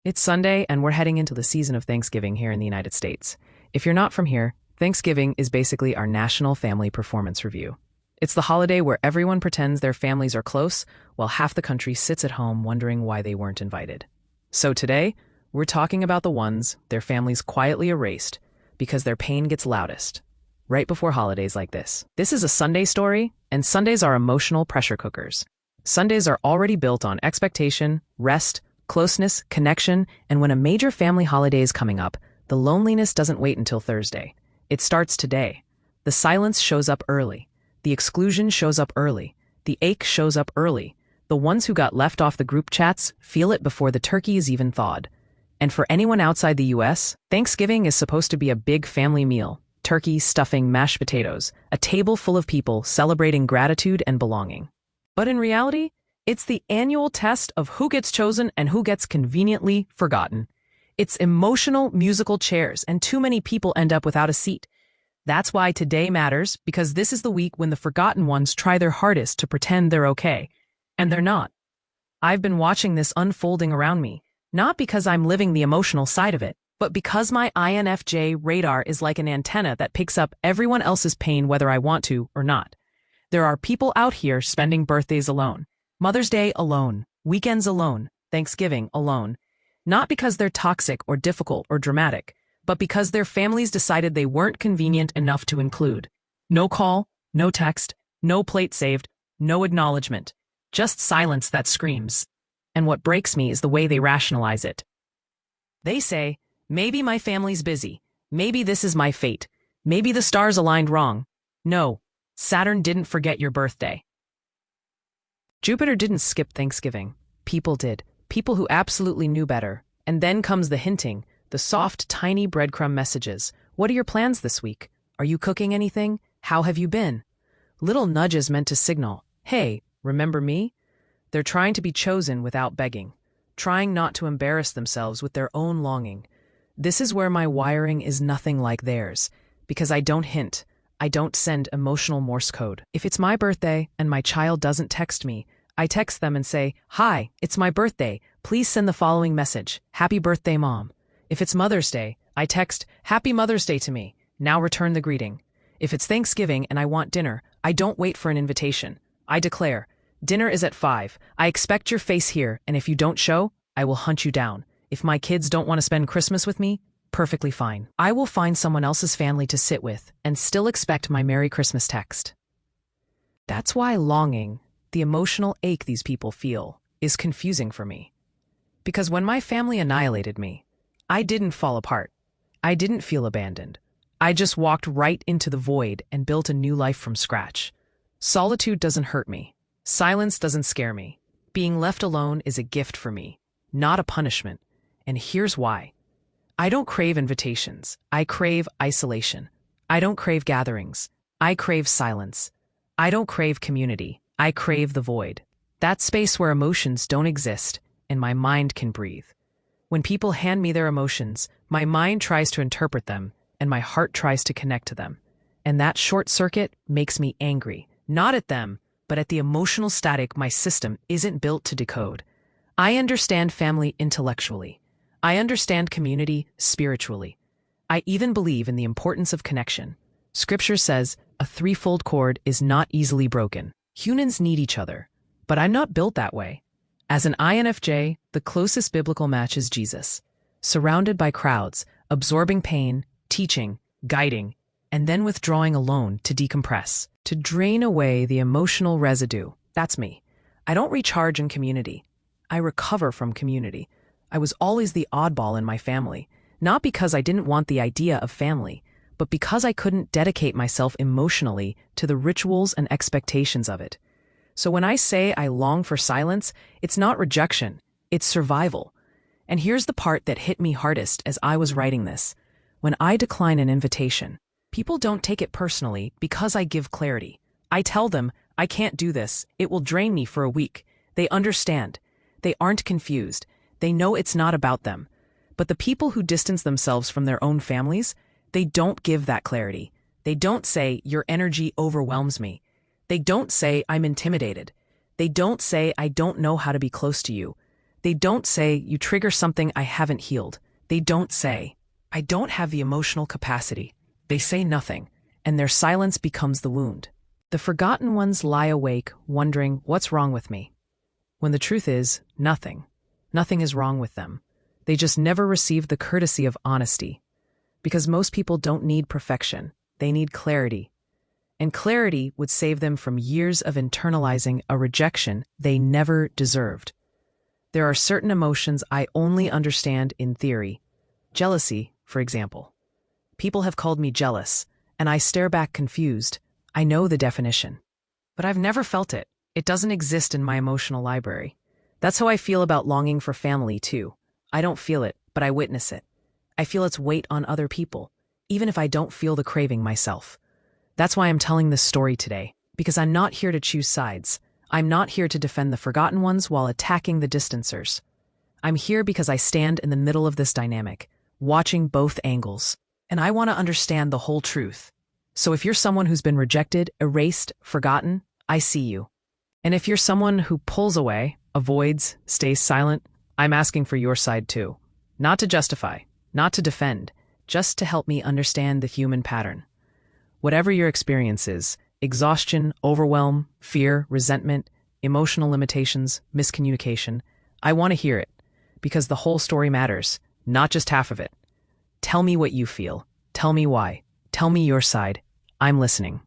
It's Sunday, and we're heading into the season of Thanksgiving here in the United States. If you're not from here, Thanksgiving is basically our national family performance review. It's the holiday where everyone pretends their families are close, while half the country sits at home wondering why they weren't invited. So today, we're talking about the ones their families quietly erased because their pain gets loudest, right before holidays like this. This is a Sunday story, and Sundays are emotional pressure cookers. Sundays are already built on expectation, rest, closeness, connection, and when a major family holiday is coming up, the loneliness doesn't wait until Thursday. It starts today. The silence shows up early. The exclusion shows up early. The ache shows up early. The ones who got left off the group chats feel it before the turkey is even thawed. And for anyone outside the US, Thanksgiving is supposed to be a big family meal. Turkey, stuffing, mashed potatoes, a table full of people celebrating gratitude and belonging. But in reality, it's the annual test of who gets chosen and who gets conveniently forgotten. It's emotional musical chairs, and too many people end up without a seat. That's why today matters, because this is the week when the forgotten ones try their hardest to pretend they're okay. And they're not. I've been watching this unfolding around me, not because I'm living the emotional side of it, but because my INFJ radar is like an antenna that picks up everyone else's pain whether I want to or not. There are people out here spending birthdays alone. Mother's Day alone, weekends alone, Thanksgiving alone, not because they're toxic or difficult or dramatic, but because their families decided they weren't convenient enough to include. No call, no text, no plate saved, no acknowledgement, just silence that screams. And what breaks me is the way they rationalize it. They say, maybe my family's busy, maybe this is my fate, maybe the stars aligned wrong. No, Saturn didn't forget your birthday. Jupiter didn't skip Thanksgiving. People did. People who absolutely knew better. And then comes the hinting, the soft, tiny breadcrumb messages. What are your plans this week? Are you cooking anything? How have you been? Little nudges meant to signal, hey, remember me? They're trying to be chosen without begging, trying not to embarrass themselves with their own longing. This is where my wiring is nothing like theirs, because I don't hint. I don't send emotional Morse code. If it's my birthday and my child doesn't text me, I text them and say, hi, it's my birthday. Please send the following message. Happy birthday, Mom. If it's Mother's Day, I text, Happy Mother's Day to me. Now return the greeting. If it's Thanksgiving and I want dinner, I don't wait for an invitation. I declare, dinner is at 5. I expect your face here, and if you don't show, I will hunt you down. If my kids don't want to spend Christmas with me, perfectly fine. I will find someone else's family to sit with and still expect my Merry Christmas text. That's why longing, the emotional ache these people feel, is confusing for me. Because when my family annihilated me, I didn't fall apart. I didn't feel abandoned. I just walked right into the void and built a new life from scratch. Solitude doesn't hurt me. Silence doesn't scare me. Being left alone is a gift for me, not a punishment. And here's why. I don't crave invitations. I crave isolation. I don't crave gatherings. I crave silence. I don't crave community. I crave the void. That space where emotions don't exist and my mind can breathe. When people hand me their emotions, my mind tries to interpret them and my heart tries to connect to them. And that short circuit makes me angry, not at them, but at the emotional static my system isn't built to decode. I understand family intellectually. I understand community spiritually. I even believe in the importance of connection. Scripture says a threefold cord is not easily broken. Humans need each other, but I'm not built that way. As an INFJ, the closest biblical match is Jesus, surrounded by crowds, absorbing pain, teaching, guiding, and then withdrawing alone to decompress, to drain away the emotional residue. That's me. I don't recharge in community. I recover from community. I was always the oddball in my family, not because I didn't want the idea of family, but because I couldn't dedicate myself emotionally to the rituals and expectations of it. So when I say I long for silence, it's not rejection, it's survival. And here's the part that hit me hardest as I was writing this. When I decline an invitation, people don't take it personally because I give clarity. I tell them, I can't do this, it will drain me for a week. They understand. They aren't confused. They know it's not about them. But the people who distance themselves from their own families, they don't give that clarity. They don't say, your energy overwhelms me. They don't say, I'm intimidated. They don't say, I don't know how to be close to you. They don't say, you trigger something I haven't healed. They don't say, I don't have the emotional capacity. They say nothing, and their silence becomes the wound. The forgotten ones lie awake, wondering, what's wrong with me? When the truth is, nothing. Nothing is wrong with them. They just never received the courtesy of honesty. Because most people don't need perfection. They need clarity. And clarity would save them from years of internalizing a rejection they never deserved. There are certain emotions I only understand in theory. Jealousy, for example. People have called me jealous, and I stare back confused. I know the definition. But I've never felt it. It doesn't exist in my emotional library. That's how I feel about longing for family, too. I don't feel it, but I witness it. I feel its weight on other people, even if I don't feel the craving myself. That's why I'm telling this story today, because I'm not here to choose sides. I'm not here to defend the forgotten ones while attacking the distancers. I'm here because I stand in the middle of this dynamic, watching both angles, and I want to understand the whole truth. So if you're someone who's been rejected, erased, forgotten, I see you. And if you're someone who pulls away, avoids, stays silent, I'm asking for your side too. Not to justify, not to defend, just to help me understand the human pattern. Whatever your experience is, exhaustion, overwhelm, fear, resentment, emotional limitations, miscommunication, I want to hear it, because the whole story matters, not just half of it. Tell me what you feel. Tell me why. Tell me your side. I'm listening.